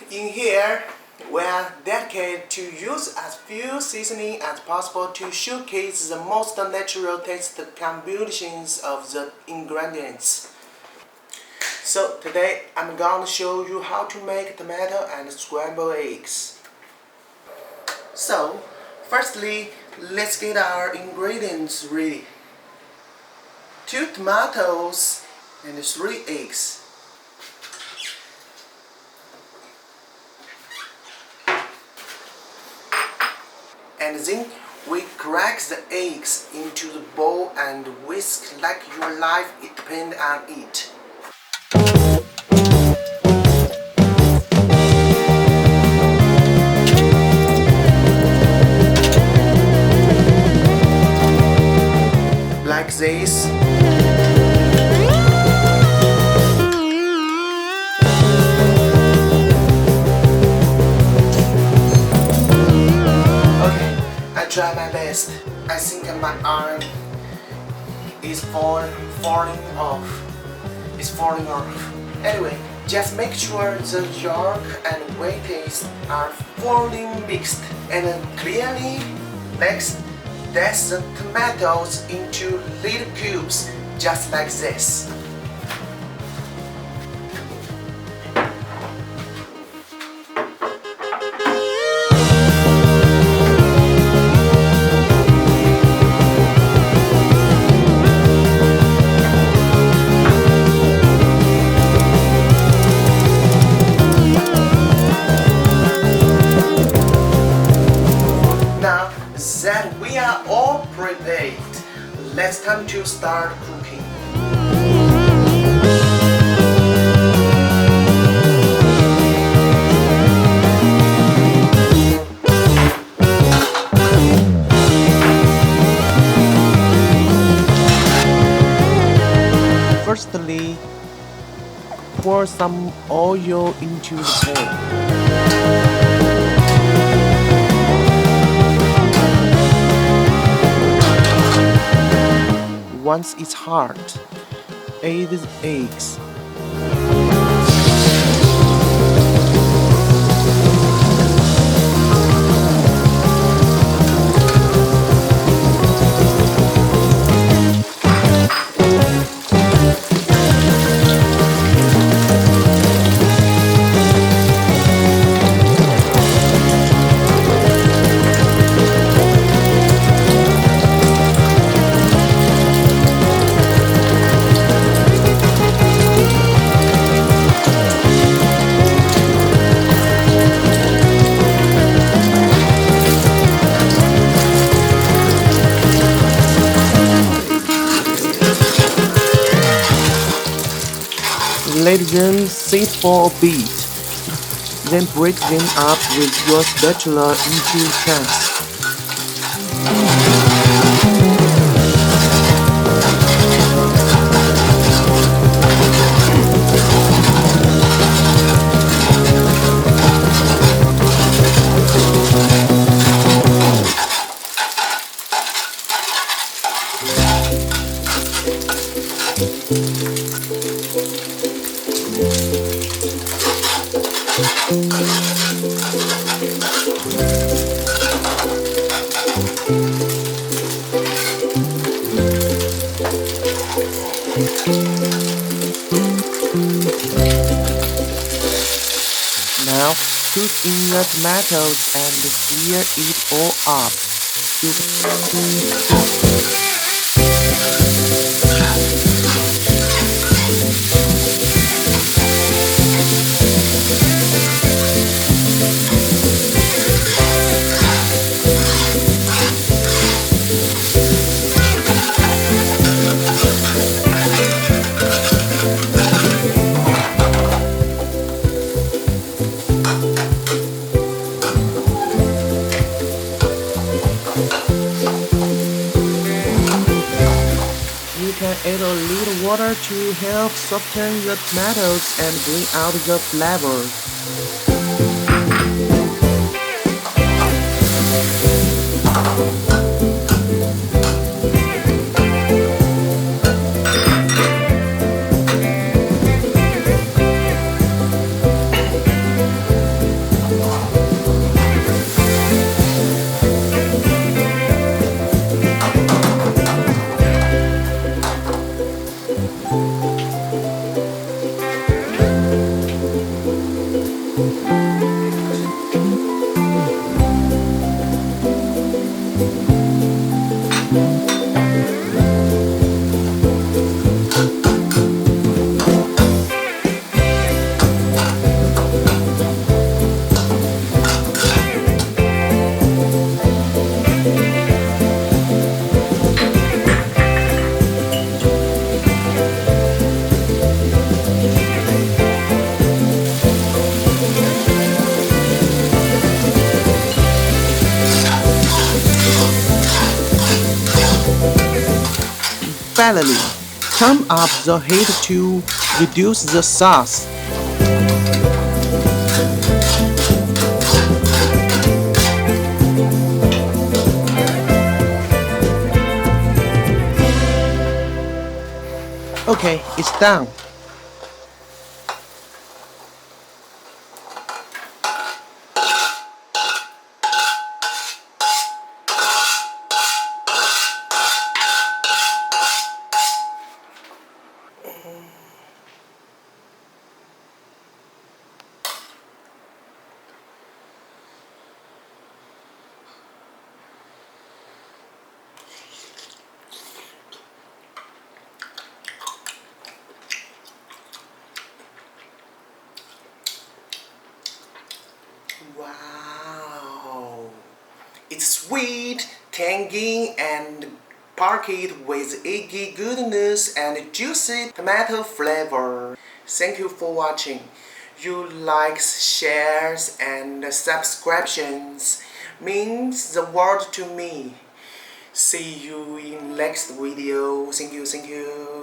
In here, we are dedicated to use as few seasoning as possible to showcase the most natural taste combinations of the ingredients. So today I'm going to show you how to make tomato and scrambled eggs. So firstly, let's get our ingredients ready. 2 tomatoes and 3 eggs. And then we crack the eggs into the bowl and whisk like your life depends on it. Like this. I try my best. I think my arm is falling off. Anyway, just make sure the yolk and whites are fully mixed and clearly dice the tomatoes into little cubes, just like this. That we are all prepared, let's time to start cooking. Firstly, pour some oil into the bowl. Once it's hard, add the eggs. Let them sit for a bit, then break them up with your spatula into chunks. Now put in the tomatoes and stir it all up. You can add a little water to help soften the tomatoes and bring out the flavor. Finally, turn up the heat to reduce the sauce. Okay, it's done. Wow! It's sweet, tangy, and packed with eggy goodness and juicy tomato flavor. Thank you for watching. Your likes, shares, and subscriptions means the world to me. See you in next video. Thank you, thank you.